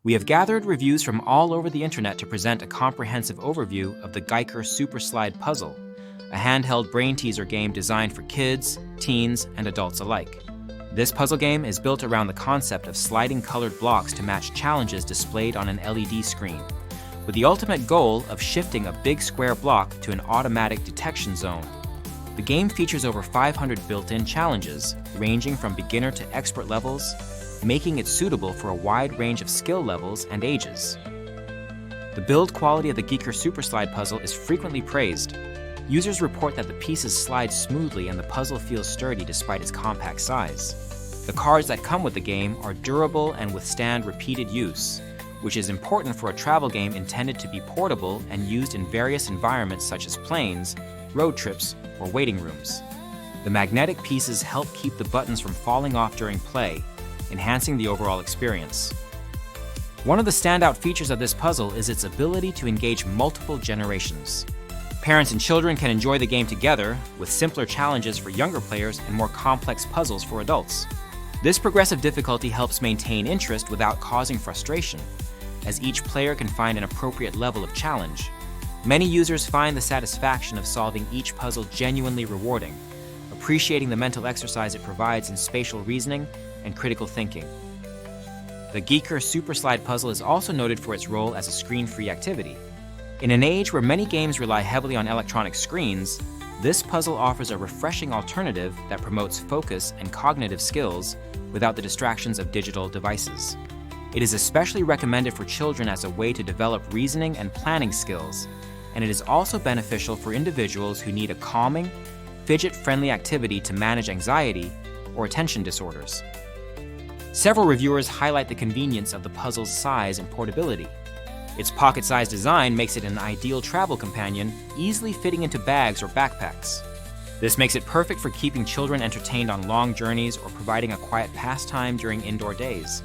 We have gathered reviews from all over the internet to present a comprehensive overview of the GiiKER Super Slide Puzzle, a handheld brain teaser game designed for kids, teens, and adults alike. This puzzle game is built around the concept of sliding colored blocks to match challenges displayed on an LED screen, with the ultimate goal of shifting a big square block to an automatic detection zone. The game features over 500 built-in challenges, ranging from beginner to expert levels, making it suitable for a wide range of skill levels and ages. The build quality of the GiiKER Super Slide Puzzle is frequently praised. Users report that the pieces slide smoothly and the puzzle feels sturdy despite its compact size. The cards that come with the game are durable and withstand repeated use, which is important for a travel game intended to be portable and used in various environments such as planes, road trips, or waiting rooms. The magnetic pieces help keep the buttons from falling off during play, enhancing the overall experience. One of the standout features of this puzzle is its ability to engage multiple generations. Parents and children can enjoy the game together, with simpler challenges for younger players and more complex puzzles for adults. This progressive difficulty helps maintain interest without causing frustration, as each player can find an appropriate level of challenge. Many users find the satisfaction of solving each puzzle genuinely rewarding, appreciating the mental exercise it provides in spatial reasoning and critical thinking. The GiiKER Super Slide Puzzle is also noted for its role as a screen-free activity. In an age where many games rely heavily on electronic screens, this puzzle offers a refreshing alternative that promotes focus and cognitive skills without the distractions of digital devices. It is especially recommended for children as a way to develop reasoning and planning skills, and it is also beneficial for individuals who need a calming, fidget-friendly activity to manage anxiety or attention disorders. Several reviewers highlight the convenience of the puzzle's size and portability. Its pocket-sized design makes it an ideal travel companion, easily fitting into bags or backpacks. This makes it perfect for keeping children entertained on long journeys or providing a quiet pastime during indoor days.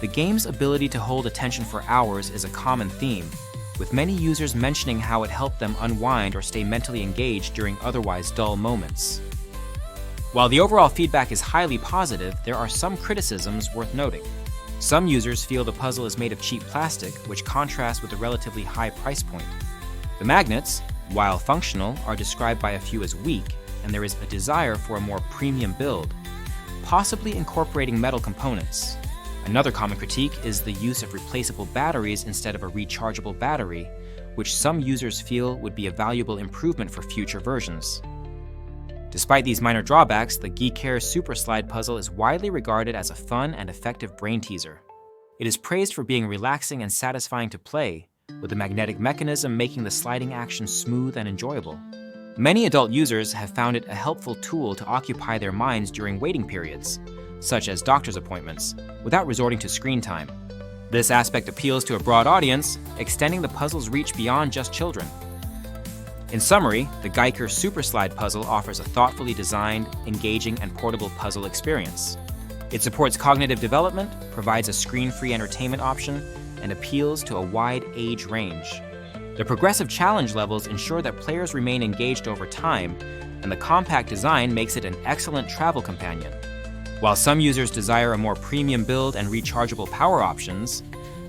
The game's ability to hold attention for hours is a common theme, with many users mentioning how it helped them unwind or stay mentally engaged during otherwise dull moments. While the overall feedback is highly positive, there are some criticisms worth noting. Some users feel the puzzle is made of cheap plastic, which contrasts with the relatively high price point. The magnets, while functional, are described by a few as weak, and there is a desire for a more premium build, possibly incorporating metal components. Another common critique is the use of replaceable batteries instead of a rechargeable battery, which some users feel would be a valuable improvement for future versions. Despite these minor drawbacks, the GiiKER Super Slide Puzzle is widely regarded as a fun and effective brain teaser. It is praised for being relaxing and satisfying to play, with the magnetic mechanism making the sliding action smooth and enjoyable. Many adult users have found it a helpful tool to occupy their minds during waiting periods, such as doctor's appointments, without resorting to screen time. This aspect appeals to a broad audience, extending the puzzle's reach beyond just children. In summary, the GiiKER Super Slide Puzzle offers a thoughtfully designed, engaging, and portable puzzle experience. It supports cognitive development, provides a screen-free entertainment option, and appeals to a wide age range. The progressive challenge levels ensure that players remain engaged over time, and the compact design makes it an excellent travel companion. While some users desire a more premium build and rechargeable power options,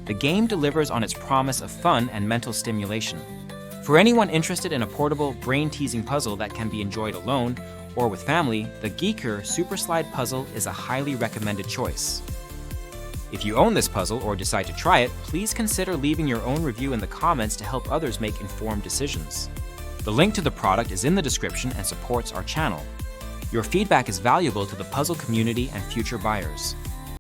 the game delivers on its promise of fun and mental stimulation. For anyone interested in a portable, brain-teasing puzzle that can be enjoyed alone or with family, the GiiKER Super Slide Puzzle is a highly recommended choice. If you own this puzzle or decide to try it, please consider leaving your own review in the comments to help others make informed decisions. The link to the product is in the description and supports our channel. Your feedback is valuable to the puzzle community and future buyers.